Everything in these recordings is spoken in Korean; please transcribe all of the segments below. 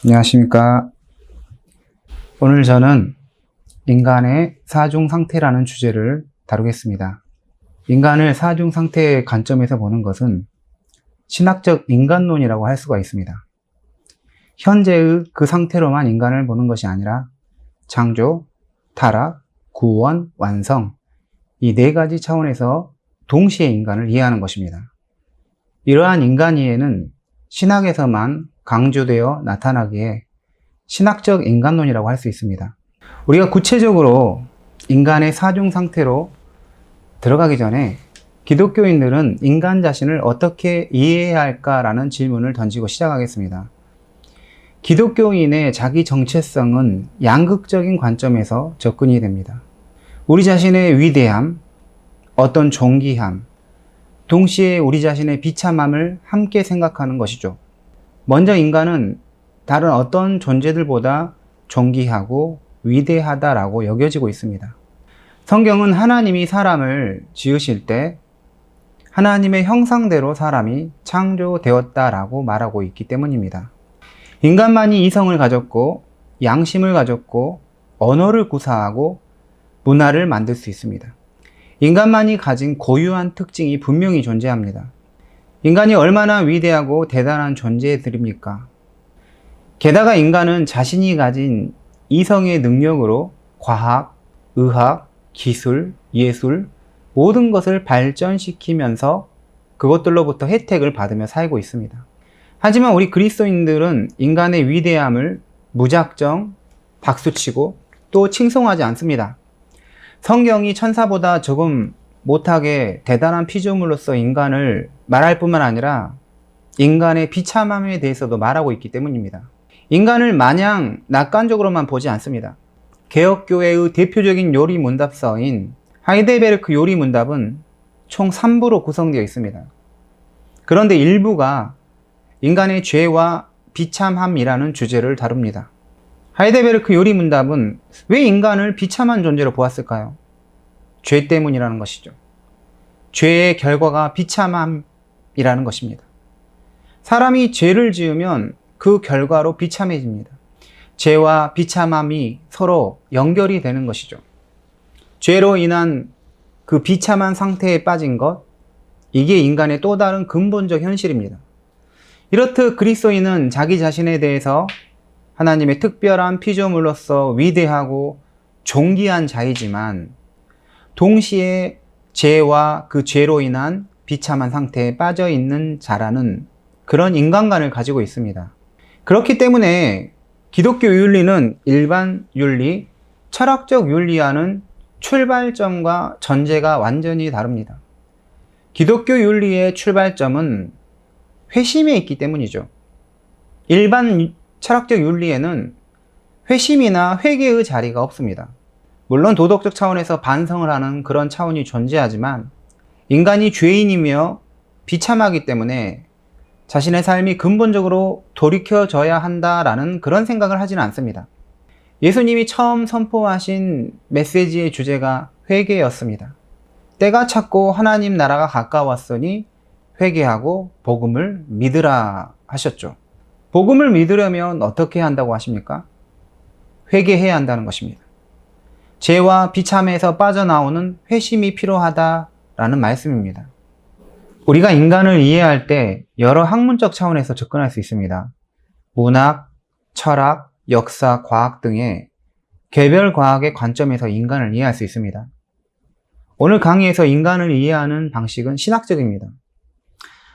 안녕하십니까. 오늘 저는 인간의 사중 상태라는 주제를 다루겠습니다. 인간을 사중 상태의 관점에서 보는 것은 신학적 인간론이라고 할 수가 있습니다. 현재의 그 상태로만 인간을 보는 것이 아니라 창조, 타락, 구원, 완성, 이 네 가지 차원에서 동시에 인간을 이해하는 것입니다. 이러한 인간 이해는 신학에서만 강조되어 나타나기에 신학적 인간론이라고 할 수 있습니다. 우리가 구체적으로 인간의 사중 상태로 들어가기 전에 기독교인들은 인간 자신을 어떻게 이해해야 할까라는 질문을 던지고 시작하겠습니다. 기독교인의 자기 정체성은 양극적인 관점에서 접근이 됩니다. 우리 자신의 위대함, 어떤 존귀함, 동시에 우리 자신의 비참함을 함께 생각하는 것이죠. 먼저 인간은 다른 어떤 존재들보다 존귀하고 위대하다라고 여겨지고 있습니다. 성경은 하나님이 사람을 지으실 때 하나님의 형상대로 사람이 창조되었다라고 말하고 있기 때문입니다. 인간만이 이성을 가졌고 양심을 가졌고 언어를 구사하고 문화를 만들 수 있습니다. 인간만이 가진 고유한 특징이 분명히 존재합니다. 인간이 얼마나 위대하고 대단한 존재들입니까? 게다가 인간은 자신이 가진 이성의 능력으로 과학, 의학, 기술, 예술, 모든 것을 발전시키면서 그것들로부터 혜택을 받으며 살고 있습니다. 하지만 우리 그리스도인들은 인간의 위대함을 무작정 박수치고 또 칭송하지 않습니다. 성경이 천사보다 조금 못하게 대단한 피조물로서 인간을 말할 뿐만 아니라 인간의 비참함에 대해서도 말하고 있기 때문입니다. 인간을 마냥 낙관적으로만 보지 않습니다. 개혁교회의 대표적인 요리문답서인 하이델베르크 요리문답은 총 3부로 구성되어 있습니다. 그런데 일부가 인간의 죄와 비참함이라는 주제를 다룹니다. 하이델베르크 요리문답은 왜 인간을 비참한 존재로 보았을까요? 죄 때문이라는 것이죠. 죄의 결과가 비참함이라는 것입니다. 사람이 죄를 지으면 그 결과로 비참해집니다. 죄와 비참함이 서로 연결이 되는 것이죠. 죄로 인한 그 비참한 상태에 빠진 것, 이게 인간의 또 다른 근본적 현실입니다. 이렇듯 그리스도인은 자기 자신에 대해서 하나님의 특별한 피조물로서 위대하고 존귀한 자이지만 동시에 죄와 그 죄로 인한 비참한 상태에 빠져 있는 자라는 그런 인간관을 가지고 있습니다. 그렇기 때문에 기독교 윤리는 일반 윤리, 철학적 윤리와는 출발점과 전제가 완전히 다릅니다. 기독교 윤리의 출발점은 회심에 있기 때문이죠. 일반 철학적 윤리에는 회심이나 회개의 자리가 없습니다. 물론 도덕적 차원에서 반성을 하는 그런 차원이 존재하지만 인간이 죄인이며 비참하기 때문에 자신의 삶이 근본적으로 돌이켜져야 한다라는 그런 생각을 하지는 않습니다. 예수님이 처음 선포하신 메시지의 주제가 회개였습니다. 때가 찼고 하나님 나라가 가까웠으니 회개하고 복음을 믿으라 하셨죠. 복음을 믿으려면 어떻게 한다고 하십니까? 회개해야 한다는 것입니다. 죄와 비참에서 빠져나오는 회심이 필요하다라는 말씀입니다. 우리가 인간을 이해할 때 여러 학문적 차원에서 접근할 수 있습니다. 문학, 철학, 역사, 과학 등의 개별 과학의 관점에서 인간을 이해할 수 있습니다. 오늘 강의에서 인간을 이해하는 방식은 신학적입니다.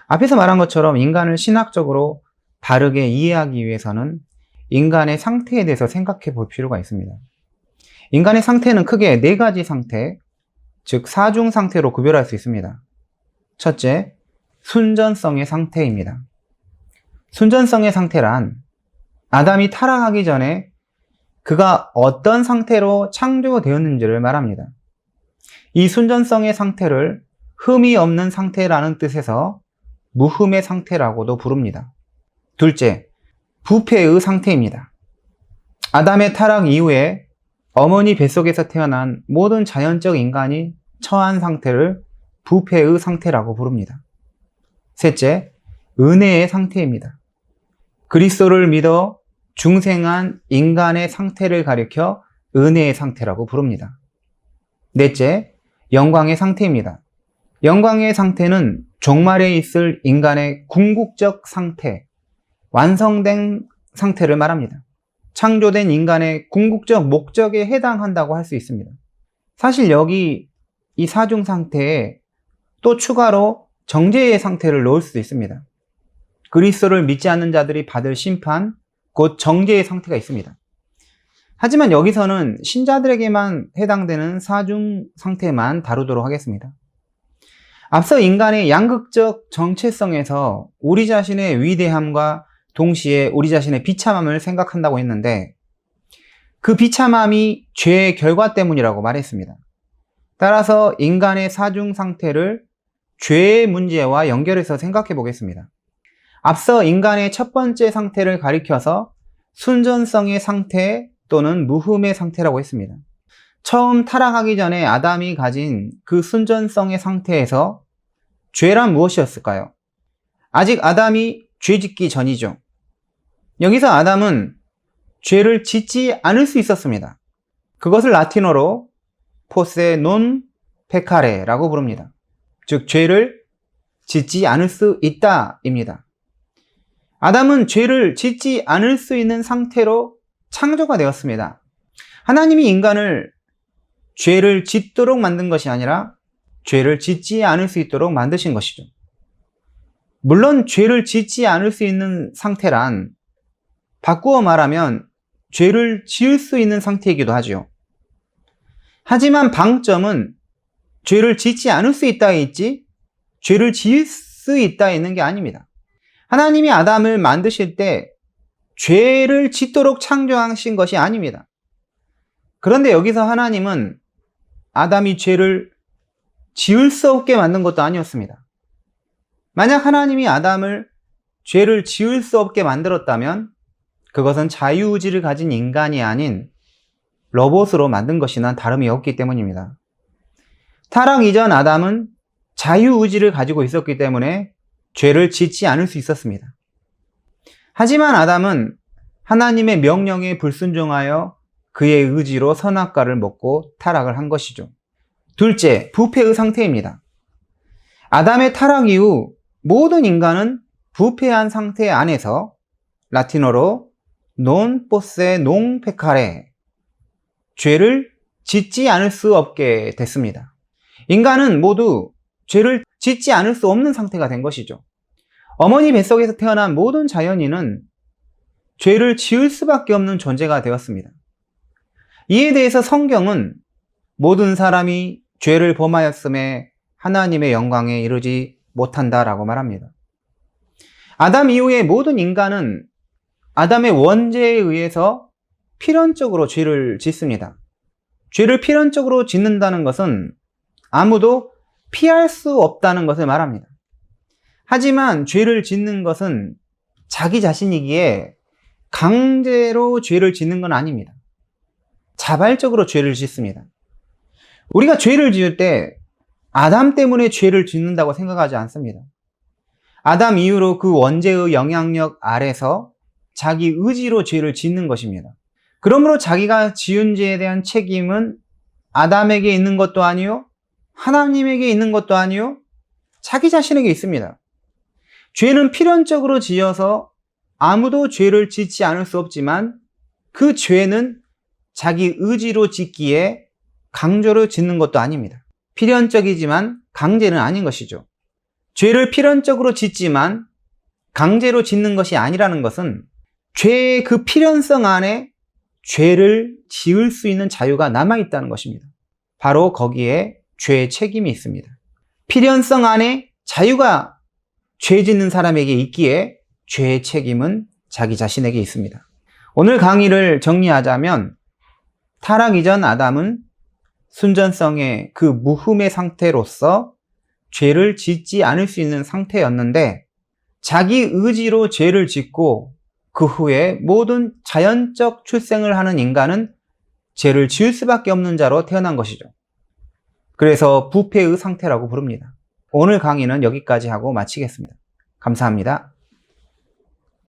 앞에서 말한 것처럼 인간을 신학적으로 바르게 이해하기 위해서는 인간의 상태에 대해서 생각해 볼 필요가 있습니다. 인간의 상태는 크게 네 가지 상태, 즉 사중 상태로 구별할 수 있습니다. 첫째, 순전성의 상태입니다. 순전성의 상태란 아담이 타락하기 전에 그가 어떤 상태로 창조되었는지를 말합니다. 이 순전성의 상태를 흠이 없는 상태라는 뜻에서 무흠의 상태라고도 부릅니다. 둘째, 부패의 상태입니다. 아담의 타락 이후에 어머니 뱃속에서 태어난 모든 자연적 인간이 처한 상태를 부패의 상태라고 부릅니다. 셋째, 은혜의 상태입니다. 그리스도를 믿어 중생한 인간의 상태를 가리켜 은혜의 상태라고 부릅니다. 넷째, 영광의 상태입니다. 영광의 상태는 종말에 있을 인간의 궁극적 상태, 완성된 상태를 말합니다. 창조된 인간의 궁극적 목적에 해당한다고 할 수 있습니다. 사실 여기 이 사중 상태에 또 추가로 정죄의 상태를 넣을 수도 있습니다. 그리스도를 믿지 않는 자들이 받을 심판, 곧 정죄의 상태가 있습니다. 하지만 여기서는 신자들에게만 해당되는 사중 상태만 다루도록 하겠습니다. 앞서 인간의 양극적 정체성에서 우리 자신의 위대함과 동시에 우리 자신의 비참함을 생각한다고 했는데, 그 비참함이 죄의 결과 때문이라고 말했습니다. 따라서 인간의 사중 상태를 죄의 문제와 연결해서 생각해 보겠습니다. 앞서 인간의 첫 번째 상태를 가리켜서 순전성의 상태 또는 무흠의 상태라고 했습니다. 처음 타락하기 전에 아담이 가진 그 순전성의 상태에서 죄란 무엇이었을까요? 아직 아담이 죄짓기 전이죠. 여기서 아담은 죄를 짓지 않을 수 있었습니다. 그것을 라틴어로 포세 논 페카레라고 부릅니다. 즉 죄를 짓지 않을 수 있다입니다. 아담은 죄를 짓지 않을 수 있는 상태로 창조가 되었습니다. 하나님이 인간을 죄를 짓도록 만든 것이 아니라 죄를 짓지 않을 수 있도록 만드신 것이죠. 물론 죄를 짓지 않을 수 있는 상태란 바꾸어 말하면 죄를 지을 수 있는 상태이기도 하죠. 하지만 방점은 죄를 짓지 않을 수 있다에 있지 죄를 지을 수 있다에 있는 게 아닙니다. 하나님이 아담을 만드실 때 죄를 짓도록 창조하신 것이 아닙니다. 그런데 여기서 하나님은 아담이 죄를 지을 수 없게 만든 것도 아니었습니다. 만약 하나님이 아담을 죄를 지을 수 없게 만들었다면 그것은 자유의지를 가진 인간이 아닌 로봇으로 만든 것이나 다름이 없기 때문입니다. 타락 이전 아담은 자유의지를 가지고 있었기 때문에 죄를 짓지 않을 수 있었습니다. 하지만 아담은 하나님의 명령에 불순종하여 그의 의지로 선악과를 먹고 타락을 한 것이죠. 둘째, 부패의 상태입니다. 아담의 타락 이후 모든 인간은 부패한 상태 안에서 라틴어로 non posse non peccare, 죄를 짓지 않을 수 없게 됐습니다. 인간은 모두 죄를 짓지 않을 수 없는 상태가 된 것이죠. 어머니 뱃속에서 태어난 모든 자연인은 죄를 지을 수밖에 없는 존재가 되었습니다. 이에 대해서 성경은 모든 사람이 죄를 범하였음에 하나님의 영광에 이르지 못한다라고 말합니다. 아담 이후의 모든 인간은 아담의 원죄에 의해서 필연적으로 죄를 짓습니다. 죄를 필연적으로 짓는다는 것은 아무도 피할 수 없다는 것을 말합니다. 하지만 죄를 짓는 것은 자기 자신이기에 강제로 죄를 짓는 건 아닙니다. 자발적으로 죄를 짓습니다. 우리가 죄를 지을 때 아담 때문에 죄를 짓는다고 생각하지 않습니다. 아담 이후로 그 원죄의 영향력 아래서 자기 의지로 죄를 짓는 것입니다. 그러므로 자기가 지은 죄에 대한 책임은 아담에게 있는 것도 아니요, 하나님에게 있는 것도 아니요, 자기 자신에게 있습니다. 죄는 필연적으로 지어서 아무도 죄를 짓지 않을 수 없지만 그 죄는 자기 의지로 짓기에 강제로 짓는 것도 아닙니다. 필연적이지만 강제는 아닌 것이죠. 죄를 필연적으로 짓지만 강제로 짓는 것이 아니라는 것은 죄의 그 필연성 안에 죄를 지을 수 있는 자유가 남아있다는 것입니다. 바로 거기에 죄의 책임이 있습니다. 필연성 안에 자유가 죄 짓는 사람에게 있기에 죄의 책임은 자기 자신에게 있습니다. 오늘 강의를 정리하자면 타락 이전 아담은 순전성의 그 무흠의 상태로서 죄를 짓지 않을 수 있는 상태였는데 자기 의지로 죄를 짓고 그 후에 모든 자연적 출생을 하는 인간은 죄를 지을 수밖에 없는 자로 태어난 것이죠. 그래서 부패의 상태라고 부릅니다. 오늘 강의는 여기까지 하고 마치겠습니다. 감사합니다.